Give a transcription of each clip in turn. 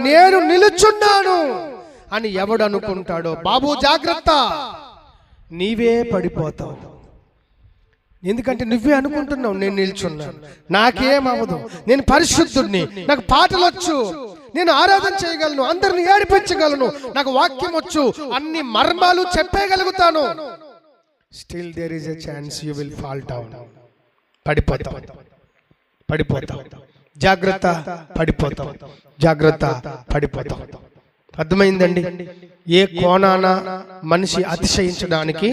నేను నిలుచున్నాను అని ఎవడు అనుకుంటాడో బాబు జాగ్రత్త, నీవే పడిపోతావు. ఎందుకంటే నువ్వే అనుకుంటున్నావు నేను నిల్చున్నాను, నాకేం అవ్వదు, నేను పరిశుద్ధుడిని, నాకు పాటలు వచ్చు, నేను ఆరాధన చేయగలను, అందరిని ఏడిపించగలను, నాకు వాక్యం వచ్చు, అన్ని మర్మాలు చెప్పగలుగుతాను. Still there is a chance you will fall down. పడిపోతావు, పడిపోతావు, జాగ్రత్త, పడిపోతావు, జాగ్రత్త, పడిపోతావు. అర్థమైందండి? ఏ కోణాన మనిషి అతిశయించడానికి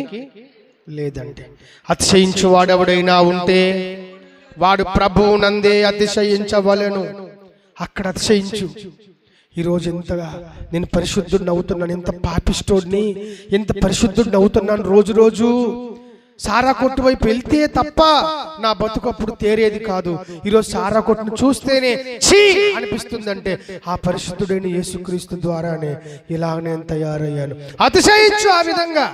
లేదండి. అతిశయించువాడెవడైనా ఉంటే వాడు ప్రభువు నందే అతిశయించవలెను. అక్కడ అతిశయించు. ఈరోజు ఎంతగా నేను పరిశుద్ధుడిని అవుతున్నాను, ఎంత పాపిష్టోడిని, ఎంత పరిశుద్ధుడిని అవుతున్నాను. రోజు రోజు సారా కొట్టు వైపు వెళ్తే తప్ప నా బతుకు అప్పుడు తేరేది కాదు. ఈరోజు సారా కొట్టును చూస్తేనే ఛీ అనిపిస్తుందంటే ఆ పరిశుద్ధుడైన యేసుక్రీస్తు ద్వారానే ఇలా నేను తయారయ్యాను. అతిశయించు, ఆ విధంగా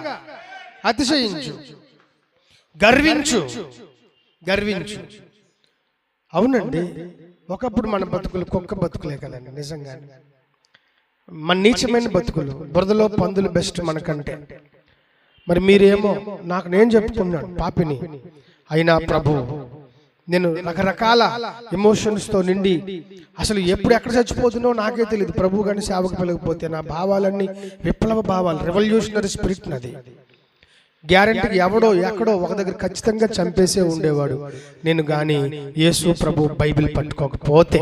అతిశయించు, గర్వించు, గర్వించు. అవునండి, ఒకప్పుడు మన బతుకులు కుక్క బతుకులే కదండి. నిజంగా మన నీచమైన బతుకులు, బురదలో పందులు బెస్ట్ మనకంటే. మరి మీరేమో నాకు నేను చెప్పుకున్నాను పాపిని అయినా ప్రభు, నేను రకరకాల ఎమోషన్స్తో నిండి అసలు ఎప్పుడు ఎక్కడ చచ్చిపోతున్నో నాకే తెలియదు. ప్రభు కానీ సేవకు పిలకపోతే నా భావాలన్నీ విప్లవ భావాలు, రెవల్యూషనరీ స్పిరిట్ నది. గ్యారంటీకి ఎవడో ఎక్కడో ఒక దగ్గర ఖచ్చితంగా చంపేసే ఉండేవాడు నేను గాని యేసు ప్రభు బైబిల్ పట్టుకోకపోతే.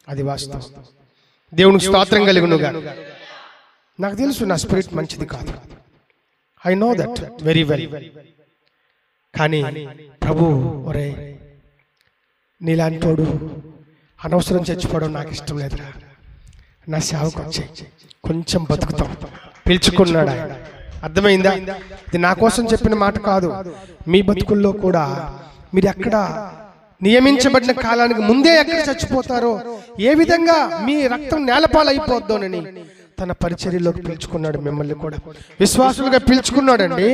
అది వాస్తవం. దేవునికి స్తోత్రం కలుగునుగా. నాకు తెలుసు నా స్పిరిట్ మంచిది కాదు, I know that very well. కానీ ప్రభు, ఒరే నీలాంటోడు అనవసరం చచ్చిపోవడం నాకు ఇష్టం లేదురా, నా సేవకు వచ్చి కొంచెం బతుకుతాం పిలుచుకున్నాడు ఆయన. అర్థమైందా? ఇది నా కోసం చెప్పిన మాట కాదు. మీ బతుకుల్లో కూడా మీరు ఎక్కడ నియమించబడిన కాలానికి ముందే ఎక్కడ చచ్చిపోతారో, ఏ విధంగా మీ రక్తం నేలపాలైపోద్దోనని తన పరిచర్యలోకి పిలుచుకున్నాడు. మిమ్మల్ని కూడా విశ్వాసులుగా పిలుచుకున్నాడండి,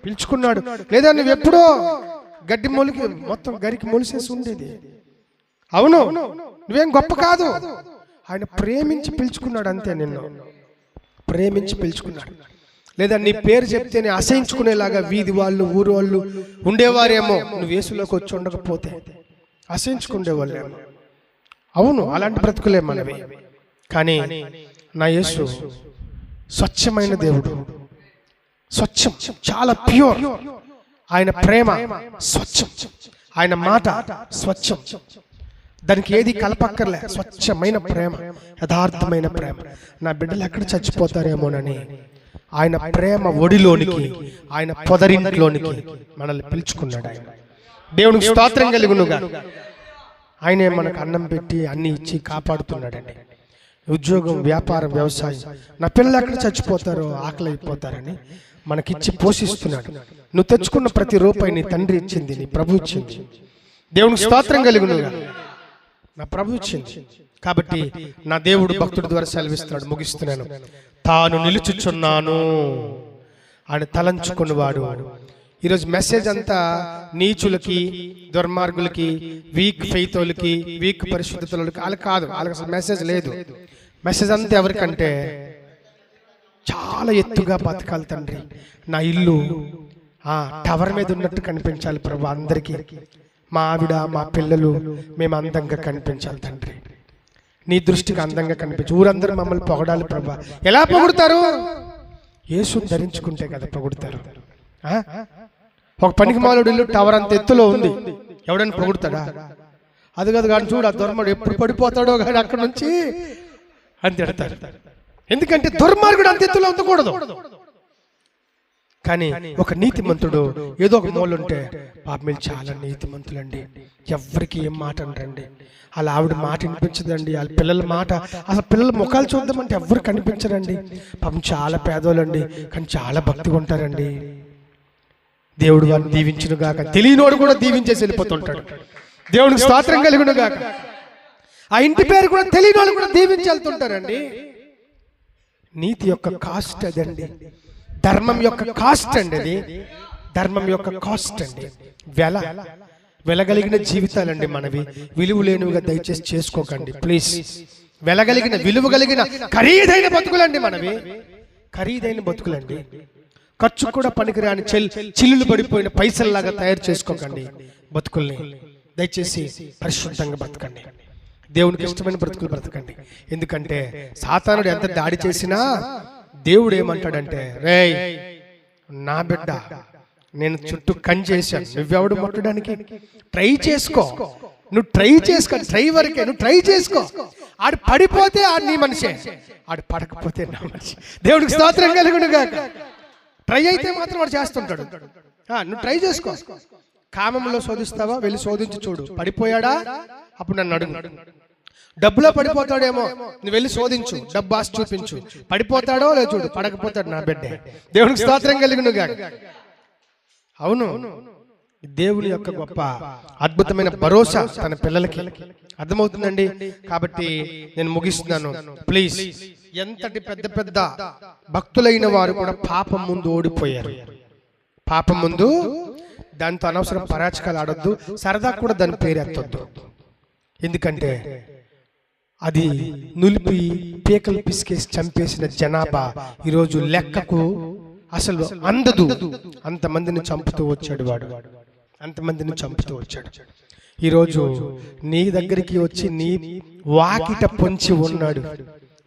పిలుచుకున్నాడు. లేదా నువ్వు ఎప్పుడో గడ్డి మొలికి మొత్తం గరికి మొలిసేసి ఉండేది. అవును, నువ్వేం గొప్ప కాదు. ఆయన ప్రేమించి పిలుచుకున్నాడు అంతే, నిన్ను ప్రేమించి పిలుచుకున్నాడు. లేదా నీ పేరు చెప్తేనే అసహించుకునేలాగా వీధి వాళ్ళు, ఊరు వాళ్ళు ఉండేవారేమో, నువ్వు యేసులోకి వచ్చి ఉండకపోతే అసహించుకునేవాళ్ళేమో. అవును, అలాంటి బ్రతుకులే మనవి. కానీ నా యేసు స్వచ్ఛమైన దేవుడు, స్వచ్ఛం, చాలా ప్యూర్. ఆయన ప్రేమ స్వచ్ఛం, ఆయన మాట స్వచ్ఛం, దానికి ఏది కలపక్కర్లే. స్వచ్ఛమైన ప్రేమ, యథార్థమైన ప్రేమ. నా బిడ్డలు ఎక్కడ చచ్చిపోతారేమోనని ఆయన ప్రేమ ఒడిలోనికి, ఆయన పొదరింట్లోనికి మనల్ని పిలుచుకున్నాడు. ఆయన దేవునికి స్తోత్రం కలుగునుగా. ఆయనే మనకు అన్నం పెట్టి అన్ని ఇచ్చి కాపాడుతున్నాడండి. ఉద్యోగం, వ్యాపారం, వ్యవసాయం. నా పిల్లలు ఎక్కడ చచ్చిపోతారో, ఆకలి అయిపోతారని మనకిచ్చి పోషిస్తున్నాడు. నువ్వు తెచ్చుకున్న ప్రతి రూపాయి నీ తండ్రి ఇచ్చింది, నీ ప్రభు ఇచ్చింది. దేవునికి స్తోత్రం కలుగునుగా. నా ప్రభు ఇచ్చింది. కాబట్టి నా దేవుడు భక్తుడి ద్వారా సెలవిస్తున్నాడు, ముగిస్తున్నాను. తాను నిలుచుచున్నాను అని తలంచుకున్నవాడు. ఈరోజు మెసేజ్ అంతా నీచులకి, దుర్మార్గులకి, వీక్ ఫెయితోలకి, వీక్ పరిశుద్ధులకి వాళ్ళకి కాదు. వాళ్ళకి అసలు మెసేజ్ లేదు. మెసేజ్ అంతా ఎవరికంటే చాలా ఎత్తుగా బతకాలి తండ్రి. నా ఇల్లు టవర్ మీద ఉన్నట్టు కనిపించాలి ప్రభు అందరికీ. మా ఆవిడ, మా పిల్లలు, మేము అందంగా కనిపించాలి తండ్రి. నీ దృష్టికి అందంగా కనిపించు. ఊరందరూ మమ్మల్ని పొగడాలి ప్రభా. ఎలా పొగుడుతారు? యేసుని ధరించుకుంటే కదా పొగుడుతారు. ఒక పనికి మాలుడు ఇల్లు టవర్ అంత ఎత్తులో ఉంది, ఎవడని పొగుడుతాడా? అది కాదు. కానీ చూడు, ఆ దుర్మార్గుడు ఎప్పుడు పడిపోతాడో కానీ అక్కడ నుంచి అని తిడతారు. ఎందుకంటే దుర్మార్గుడు అంత ఎత్తులో ఉండకూడదు. కానీ ఒక నీతిమంతుడు ఏదో ఒక మూలుంటే, పాప మీరు చాలా నీతిమంతులండి, ఎవరికి ఏం మాట అనరండి, అలా ఆవిడ మాట వినిపించదండి, వాళ్ళ పిల్లల మాట, అసలు పిల్లల ముఖాలు చూద్దామంటే ఎవరు కనిపించరండి, పాపం చాలా పేదోళ్ళండి, కానీ చాలా భక్తిగా ఉంటారండి. దేవుడు వారిని దీవించును గాక. తెలియనోడు కూడా దీవించేసి వెళ్ళిపోతుంటాడు. దేవుడికి స్తోత్రం కలుగును గాక. ఆ ఇంటి పేరు కూడా తెలియని వాళ్ళు కూడా దీవించి వెళ్తుంటారండి. నీతి యొక్క కాస్ట్ అదండి. ధర్మం యొక్క కాస్ట్ అండి అది. ధర్మం యొక్క కాస్ట్ అండి. వెలగలిగిన జీవితాలండి మనవి. విలువ లేనివిగా దయచేసి చేసుకోకండి ప్లీజ్. వెలగలిగిన, విలువ కలిగిన ఖరీదైన బతుకులండి మనవి. ఖరీదైన బతుకులండి. ఖర్చు కూడా పనికిరాని చిల్లులు పడిపోయిన పైసల్లాగా తయారు చేసుకోకండి బతుకుల్ని. దయచేసి పరిశుద్ధంగా బ్రతకండి. దేవునికి ఇష్టమైన బ్రతుకులు బ్రతకండి. ఎందుకంటే సాతానుడు ఎంత దాడి చేసినా దేవుడు ఏమంటాడంటే, రేయ్ నా బిడ్డ, నేను చుట్టూ కన్ చేశాను, నువ్వెవడు ముట్టడానికి? ట్రై చేసుకో, నువ్వు ట్రై చేసుకో, ట్రై వరకే, నువ్వు ట్రై చేసుకో. ఆడు పడిపోతే ఆడు నీ మనిషే, ఆడు పడకపోతే నా మనిషి. దేవుడికి స్తోత్రం కలుగును గాక. ట్రై అయితే మాత్రం వాడు చేస్తుంటాడు. నువ్వు ట్రై చేసుకో. కామంలో శోధిస్తావా? వెళ్ళి శోధించి చూడు. పడిపోయాడా? అప్పుడు నన్ను అడుగు. డబ్బులో పడిపోతాడేమో, నువ్వు వెళ్ళి శోధించు, డబ్బు ఆశ చూపించు. పడిపోతాడో లేదు చూడు. పడకపోతాడు నా బిడ్డే. దేవుడికి స్తోత్రం కలుగును గాక. అవును, దేవుని యొక్క గొప్ప అద్భుతమైన భరోసా తన పిల్లలకి. అర్థమవుతుందండి? కాబట్టి నేను ముగిస్తున్నాను. ప్లీజ్, ఎంతటి పెద్ద పెద్ద భక్తులైన వారు కూడా పాపం ముందు ఓడిపోయారు. పాపం ముందు దాంతో అనవసరం పరాచకాలు ఆడొద్దు, సరదా కూడా దాని పేరెత్తొద్దు. ఎందుకంటే అది నులిపి పీకలు పిసికేసి చంపేసిన జనాభా ఈరోజు లెక్కకు అసలు అందదు. అంతమందిని చంపుతూ వచ్చాడు వాడు, అంతమందిని చంపుతూ వచ్చాడు. ఈరోజు నీ దగ్గరికి వచ్చి నీ వాకిట పొంచి ఉన్నాడు.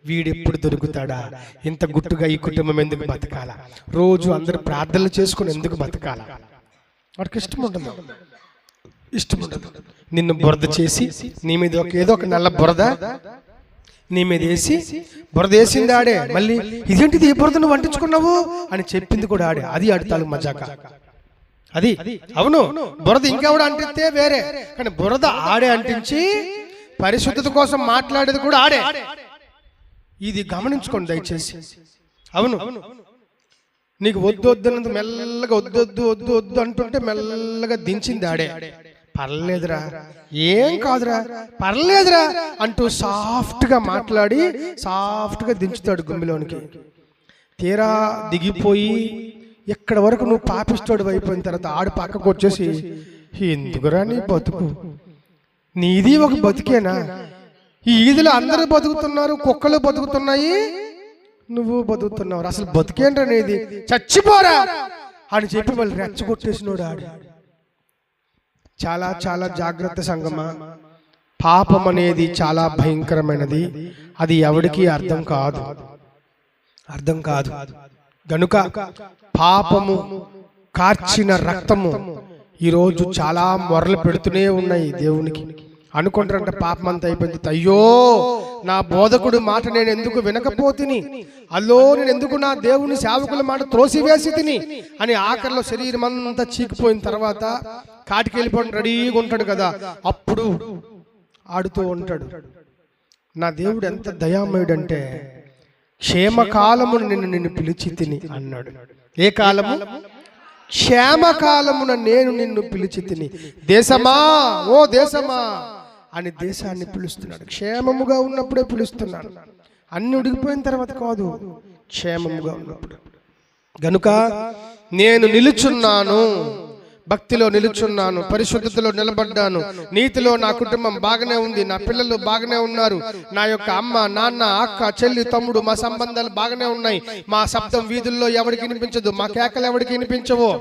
వీడెప్పుడు దొరుకుతాడా? ఇంత గుట్టుగా ఈ కుటుంబం ఎందుకు బతకాల? రోజు అందరు ప్రార్థనలు చేసుకుని ఎందుకు బతకాల? వాడికి ఇష్టం ఉండదు, ఇష్టం ఉండదు. నిన్ను బురద చేసి నీ మీద ఏదో ఒక నల్ల బురద నీ మీద వేసి, బురద వేసింది ఆడే, మళ్ళీ ఇదేంటిది ఈ బురద నువ్వు అంటించుకున్నావు అని చెప్పింది కూడా ఆడే. అది ఆడతాడు మజాక. అది అవును, బురద ఇంకెవడు అంటిస్తే వేరే, కానీ బురద ఆడే అంటించి పరిశుద్ధత కోసం మాట్లాడేది కూడా ఆడే. ఇది గమనించుకోండి దయచేసి. అవును, నీకు వద్దు వద్దున్నంత మెల్లగా వద్దు వద్దు వద్దు వద్దు అంటుంటే మెల్లగా దించింది ఆడే. పర్లేదురా, ఏం కాదురా, పర్లేదురా అంటూ సాఫ్ట్గా మాట్లాడి సాఫ్ట్గా దించుతాడు గుమ్మిలోనికి. తీరా దిగిపోయి ఎక్కడ వరకు నువ్వు పాపిస్తాడు అయిపోయిన తర్వాత ఆడు పక్కకు వచ్చేసి, ఎందుకురా నీ బతుకు, నీది ఒక బతుకేనా? ఈ ఈదులో అందరూ బతుకుతున్నారు, కుక్కలు బతుకుతున్నాయి, నువ్వు బతుకుతున్నావు, అసలు బతుకేంట్రా నీది, చచ్చిపోరా అని చెప్పి మళ్ళీ రెచ్చగొట్టేసినోడు ఆడు. చాలా చాలా జాగ్రత్త సంగమా. పాపం అనేది చాలా భయంకరమైనది. అది ఎవరికి అర్థం కాదు, అర్థం కాదు. గనుక పాపము కార్చిన రక్తము ఈరోజు చాలా మొరలు పెడుతూనే ఉన్నాయి దేవునికి. అనుకుంటారంట పాపం అంతా అయిపోయింది, అయ్యో నా బోధకుడు మాట నేను ఎందుకు వినకపోతిని, అల్లో నేను ఎందుకు నా దేవుని సేవకుల మాట త్రోసివేసి తిని అని ఆఖరిలో శరీరం అంతా చీకిపోయిన తర్వాత కాటికి వెళ్ళిపోయి రెడీగా ఉంటాడు కదా, అప్పుడు ఆడుతూ ఉంటాడు. నా దేవుడు ఎంత దయామయుడంటే, క్షేమకాలమును నిన్ను పిలిచి తిని అన్నాడు. ఏ కాలము? క్షేమకాలమున నేను నిన్ను పిలిచి తిని. దేశమా, ఓ దేశమా అని దేశాన్ని పిలుస్తున్నాడు. క్షేమముగా ఉన్నప్పుడే పిలుస్తున్నాడు, అన్ని ఉడికిపోయిన తర్వాత కాదు, క్షేమముగా ఉన్నప్పుడు. గనుక నేను నిలుచున్నాను, భక్తిలో నిలుచున్నాను, పరిశుద్ధతలో నిలబడ్డాను, నీతిలో నా కుటుంబం బాగానే ఉంది, నా పిల్లలు బాగానే ఉన్నారు, నా యొక్క అమ్మ నాన్న అక్క చెల్లి తమ్ముడు మా సంబంధాలు బాగానే ఉన్నాయి, మా శబ్దం వీధుల్లో ఎవరికి వినిపించదు, మా కేకలు ఎవరికి వినిపించవు.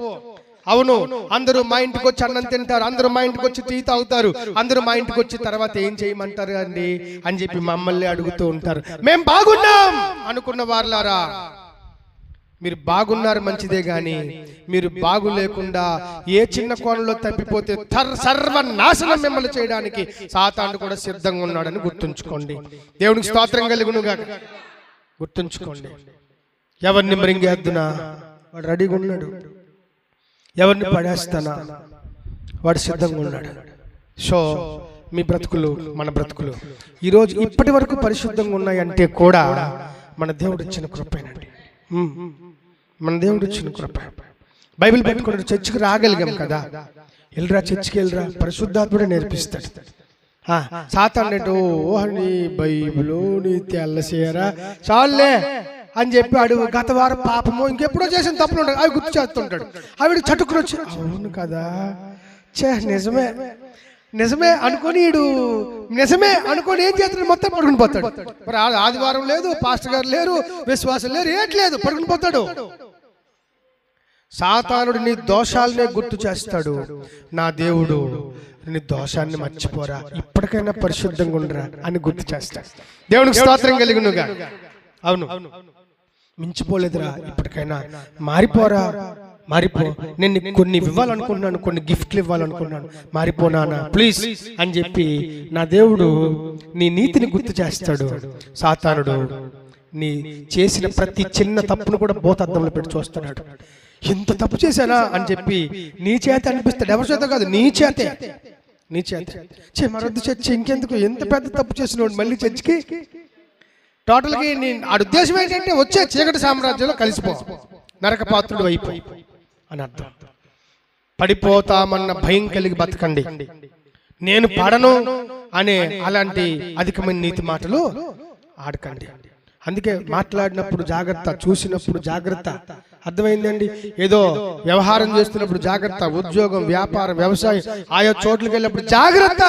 అవును, అందరూ మా ఇంటికి వచ్చి అన్నం తింటారు, అందరూ మా ఇంటికి వచ్చి టీ తాగుతారు, అందరూ మా ఇంటికి వచ్చి తర్వాత ఏం చేయమంటారు అండి అని చెప్పి మమ్మల్ని అడుగుతూ ఉంటారు. మేం బాగున్నాం అనుకున్న వారులారా, మీరు బాగున్నారు మంచిదే, గాని మీరు బాగు లేకుండా ఏ చిన్న కోణంలో తప్పిపోతే సర్వనాశనం మిమ్మల్ని చేయడానికి సాతాను కూడా సిద్ధంగా ఉన్నాడని గుర్తుంచుకోండి. దేవునికి స్తోత్రం కలుగునుగాక. గుర్తుంచుకోండి, ఎవరిని మరింగేద్దునా వాడు రెడీగా ఉన్నాడు, ఎవరిని పడేస్తానా వాడు సిద్ధంగా ఉన్నాడు. సో మీ బ్రతుకులు మన బ్రతుకులు ఈరోజు ఇప్పటి వరకు పరిశుద్ధంగా ఉన్నాయంటే కూడా మన దేవుడు ఇచ్చిన కృపేనండి, మన దేవుడు ఇచ్చిన కృప. బైబిల్ పెట్టుకుని చర్చికి రాగలిగాం కదా, వెళ్ళరా చర్చికి వెళ్ళరా, పరిశుద్ధాత్ముడే నేర్పిస్తాడు. సాతాను నీ బైబిలు నీ తెల్లసేరా చాలే అని చెప్పి అడుగు గత వారం పాపము ఇంకెప్పుడో చేసిన తప్పులు ఉంటాడు అవి గుర్తు చేస్తుంటాడు. ఆవిడ చటుకుని వచ్చి అవును కదా, నిజమే నిజమే అనుకొని నిజమే అనుకొని ఏం చేస్తాడు, మొత్తం పడుకుని పోతాడు. మరి ఆదివారం లేదు, పాస్టర్ గారు లేరు, విశ్వాసం లేరు, ఏట్లేదు, పడుకుని పోతాడు. సాతానుడు నీ దోషాలనే గుర్తు చేస్తాడు. నా దేవుడు నీ దోషాన్ని మర్చిపోరా, ఇప్పటికైనా పరిశుద్ధంగా ఉండరా అని గుర్తు చేస్తాడు. దేవునికి స్తోత్రం కలిగినగా. అవును, మించిపోలేదురా, ఇప్పటికైనా మారిపోరా, మారిపో. నేను కొన్ని ఇవ్వాలనుకున్నాను, కొన్ని గిఫ్ట్లు ఇవ్వాలనుకున్నాను, మారిపోనానా ప్లీజ్ అని చెప్పి నా దేవుడు నీ నీతిని గుర్తు చేస్తాడు. సాతానుడు నీ చేసిన ప్రతి చిన్న తప్పును కూడా భూతద్దంలో పెట్టి చూస్తున్నాడు. ఇంత తప్పు చేశానా అని చెప్పి నీ చేత అనిపిస్తాడు. ఎవరి చేత కాదు, నీ చేతే. మరొద్దు చర్చి, ఇంకెందుకు, ఎంత పెద్ద తప్పు చేసినోడు మళ్ళీ చర్చికి. టోటల్గా ఆ ఉద్దేశం ఏంటంటే వచ్చే చీకటి సామ్రాజ్యంలో కలిసిపో, నరక పాత్రుడు అయిపోయి అని అర్థం. పడిపోతామన్న భయం కలిగి బతకండి. నేను పడను అనే అలాంటి అధికమైన నీతి మాటలు ఆడకండి. అందుకే మాట్లాడినప్పుడు జాగ్రత్త, చూసినప్పుడు జాగ్రత్త. అర్థమైందండి? ఏదో వ్యవహారం చేస్తున్నప్పుడు జాగ్రత్త, ఉద్యోగం, వ్యాపారం, వ్యవసాయం, ఆయా చోట్లకి వెళ్ళినప్పుడు జాగ్రత్త.